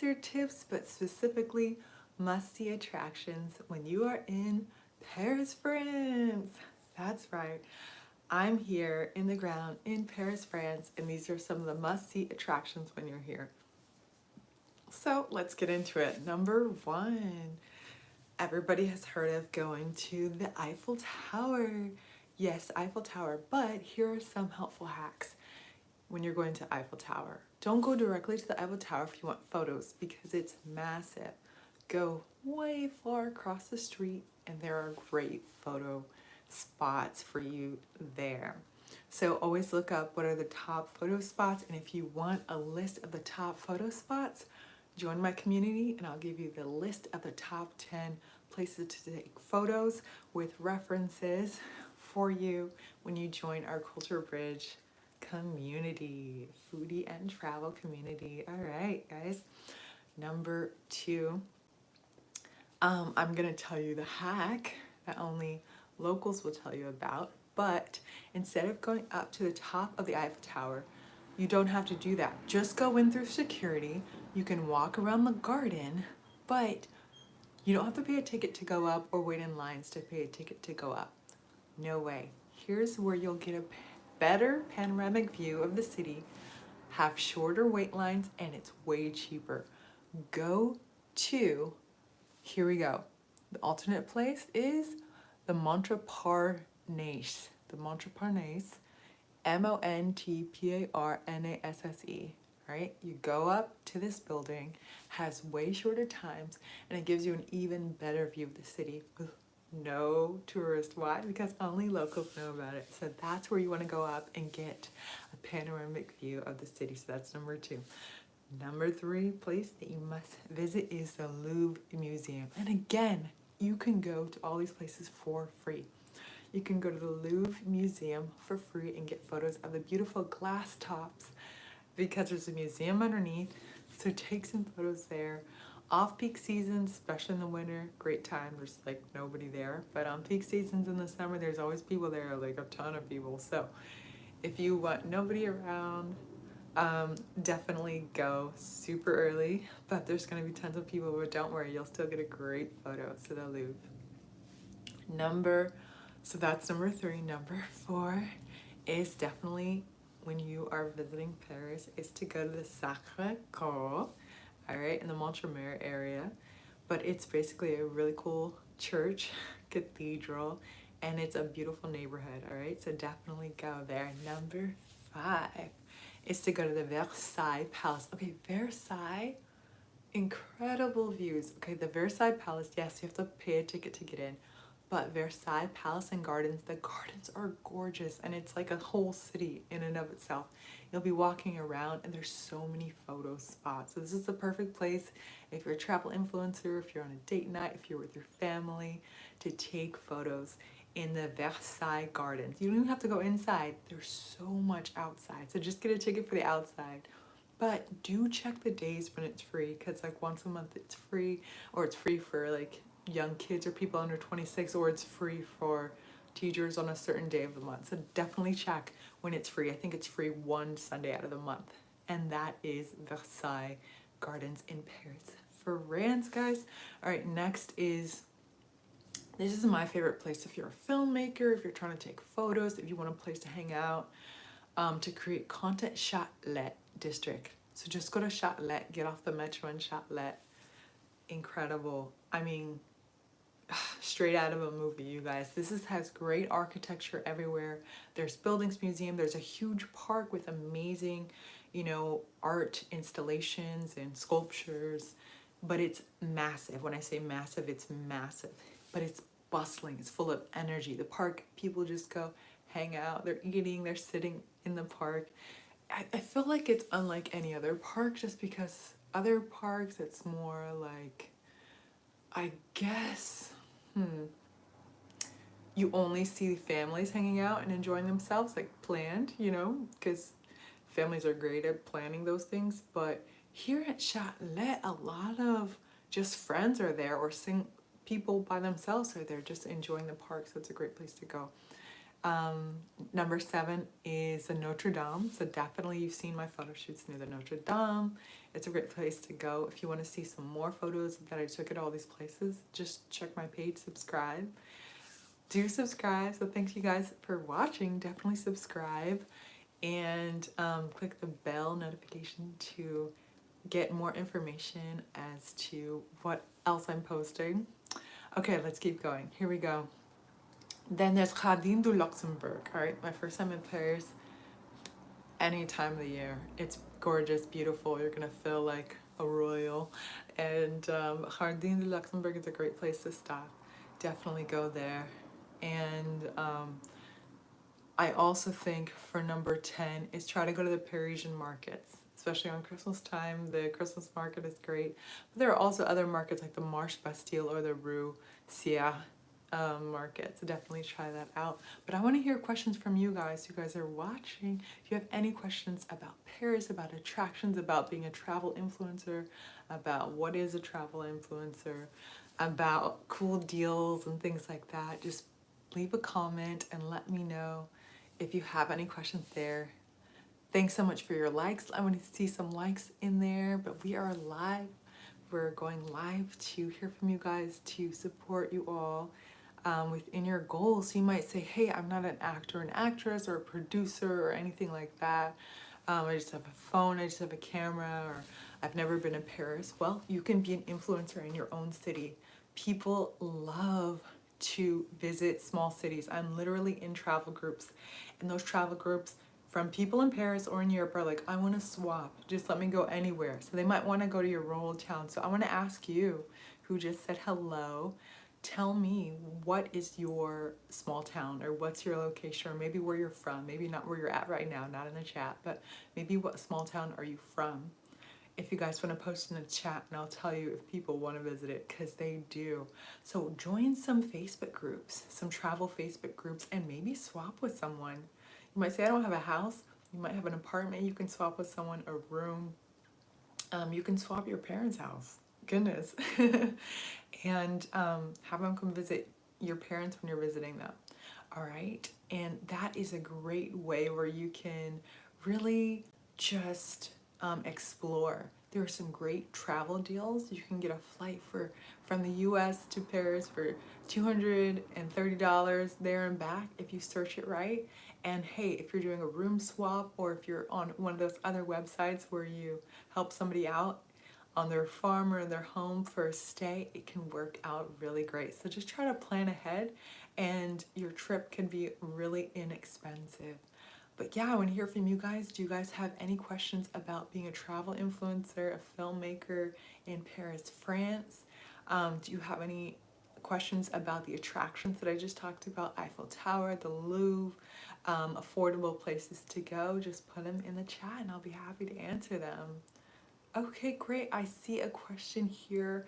answer tips, but specifically must-see attractions when you are in Paris, France. That's right. I'm here in the ground in Paris, France, and these are some of the must-see attractions when you're here. So let's get into it. Number one, everybody has heard of going to the Eiffel Tower. Yes, Eiffel Tower, but here are some helpful hacks when you're going to Eiffel Tower. Don't go directly to the Eiffel Tower if you want photos because it's massive. Go way far across the street and there are great photo spots for you there. So always look up what are the top photo spots, and if you want a list of the top photo spots, join my community and I'll give you the list of the top 10 places to take photos with references for you when you join our Culture Bridge community, foodie and travel community. All right, guys. Number two, I'm gonna tell you the hack that only locals will tell you about, but instead of going up to the top of the Eiffel Tower, you don't have to do that. Just go in through security. You can walk around the garden, but you don't have to pay a ticket to go up or wait in lines to pay a ticket to go up. No way. Here's where you'll get a better panoramic view of the city, have shorter wait lines, and it's way cheaper. Go to, here we go. The alternate place is the Montparnasse. The Montparnasse, Montparnasse, right? You go up to this building, has way shorter times, and it gives you an even better view of the city with no tourist. Why? Because only locals know about it. So that's where you want to go up and get a panoramic view of the city. So that's number two. Number three place that you must visit is the Louvre Museum. And again, you can go to all these places for free. You can go to the Louvre Museum for free and get photos of the beautiful glass tops because there's a museum underneath. So take some photos there. Off-peak seasons, especially in the winter, great time. There's like nobody there. But on peak seasons in the summer, there's always people there, like a ton of people. So if you want nobody around, definitely go super early. But there's going to be tons of people, but don't worry, you'll still get a great photo to the Louvre. So that's number three. Number four is definitely when you are visiting Paris is to go to the Sacré-Cœur, all right, in the Montmartre area. But it's basically a really cool church, cathedral, and it's a beautiful neighborhood, all right? So definitely go there. Number five is to go to the Versailles Palace. Okay, Versailles, incredible views. Okay, the Versailles Palace, yes, you have to pay a ticket to get in. But Versailles Palace and Gardens, the gardens are gorgeous and it's like a whole city in and of itself. You'll be walking around and there's so many photo spots. So this is the perfect place if you're a travel influencer, if you're on a date night, if you're with your family, to take photos in the Versailles Gardens. You don't even have to go inside. There's so much outside. So just get a ticket for the outside. But do check the days when it's free, because like once a month it's free, or it's free for like young kids or people under 26, or it's free for teachers on a certain day of the month. So definitely check when it's free. I think it's free one Sunday out of the month. And that is Versailles Gardens in Paris, France, guys. All right, next is, this is my favorite place if you're a filmmaker, if you're trying to take photos, if you want a place to hang out, to create content, Châtelet district. So just go to Châtelet, get off the metro in Châtelet. Incredible. I mean, straight out of a movie, you guys. Has great architecture everywhere. There's buildings, museum, there's a huge park with amazing, art installations and sculptures, but it's massive. When I say massive, it's massive, but it's bustling, it's full of energy. The park, people just go hang out, they're eating, they're sitting in the park. I feel like it's unlike any other park just because other parks, it's more like, I guess, you only see families hanging out and enjoying themselves, like planned, because families are great at planning those things. But here at Châtelet, a lot of just friends are there, or people by themselves are there just enjoying the park. So it's a great place to go. Number 7 is the Notre Dame. So definitely you've seen my photo shoots near the Notre Dame. It's a great place to go. If you want to see some more photos that I took at all these places, just check my page, subscribe. Do subscribe. So thanks you guys for watching. Definitely subscribe and click the bell notification to get more information as to what else I'm posting. Okay, let's keep going. Here we go. Then there's Jardin du Luxembourg. All right, my first time in Paris. Any time of the year, it's gorgeous, beautiful. You're gonna feel like a royal. And Jardin du Luxembourg is a great place to stop. Definitely go there. And I also think for number 10 is try to go to the Parisian markets, especially on Christmas time. The Christmas market is great. But there are also other markets like the Marche Bastille or the Rue Sierre market, so definitely try that out. But I want to hear questions from you guys. You guys are watching. If you have any questions about Paris, about attractions, about being a travel influencer, about what is a travel influencer, about cool deals and things like that, just leave a comment and let me know if you have any questions there. Thanks so much for your likes. I want to see some likes in there, but we are live. We're going live to hear from you guys, to support you all within your goals. You might say, hey, I'm not an actor, an actress, or a producer, or anything like that. I just have a phone, I just have a camera, or I've never been in Paris. Well, you can be an influencer in your own city. People love to visit small cities. I'm literally in travel groups, and those travel groups from people in Paris or in Europe are like, I want to swap, just let me go anywhere. So they might want to go to your rural town. So I want to ask you, who just said hello, tell me, what is your small town, or what's your location, or maybe where you're from, maybe not where you're at right now, not in the chat, but maybe what small town are you from? If you guys want to post in the chat, and I'll tell you if people want to visit it, because they do. So join some Facebook groups, some travel Facebook groups, and maybe swap with someone. You might say, I don't have a house. You might have an apartment. You can swap with someone, a room. You can swap your parents' house. Goodness. And have them come visit your parents when you're visiting them. All right. And that is a great way where you can really just explore. There are some great travel deals. You can get a flight from the US to Paris for $230 there and back if you search it right. And hey, if you're doing a room swap, or if you're on one of those other websites where you help somebody out on their farm or their home for a stay, it can work out really great. So just try to plan ahead, and your trip can be really inexpensive. But yeah, I want to hear from you guys. Do you guys have any questions about being a travel influencer, a filmmaker in Paris, France? Do you have any questions about the attractions that I just talked about? Eiffel Tower, the Louvre, affordable places to go? Just put them in the chat and I'll be happy to answer them. Okay, great. I see a question here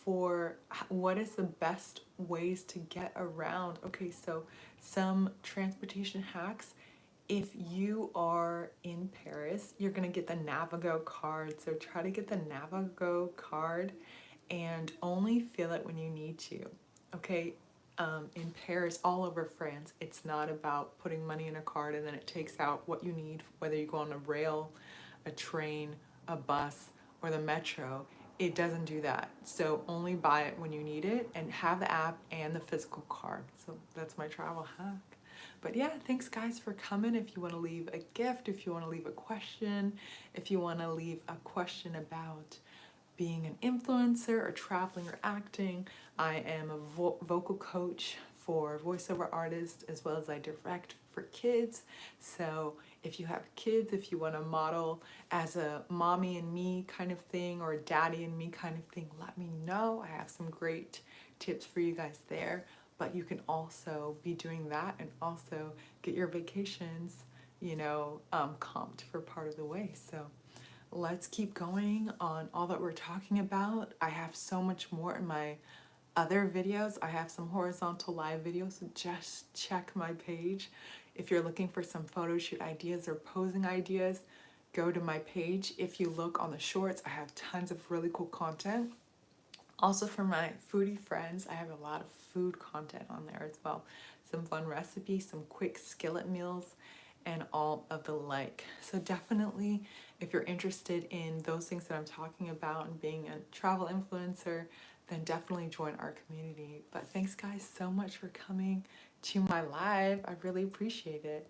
for what is the best ways to get around. Okay, so some transportation hacks. If you are in Paris, you're going to get the Navigo card. So try to get the Navigo card and only fill it when you need to. Okay, in Paris, all over France, it's not about putting money in a card and then it takes out what you need, whether you go on a rail, a train, a bus, or the metro. It doesn't do that. So only buy it when you need it, and have the app and the physical card. So that's my travel hack. But yeah, thanks guys for coming. If you want to leave a gift, if you want to leave a question, if you want to leave a question about being an influencer or traveling or acting, I am a vocal coach for voiceover artists, as well as I direct for kids. So if you have kids, if you want to model as a mommy and me kind of thing, or a daddy and me kind of thing, let me know. I have some great tips for you guys there. But you can also be doing that and also get your vacations, comped for part of the way. So let's keep going on all that we're talking about. I have so much more in my other videos. I have some horizontal live videos, so just check my page. If you're looking for some photo shoot ideas or posing ideas, go to my page. If you look on the shorts, I have tons of really cool content. Also for my foodie friends, I have a lot of food content on there as well. Some fun recipes, some quick skillet meals, and all of the like. So definitely, If you're interested in those things that I'm talking about and being a travel influencer, then definitely join our community. But thanks guys so much for coming to my live. I really appreciate it.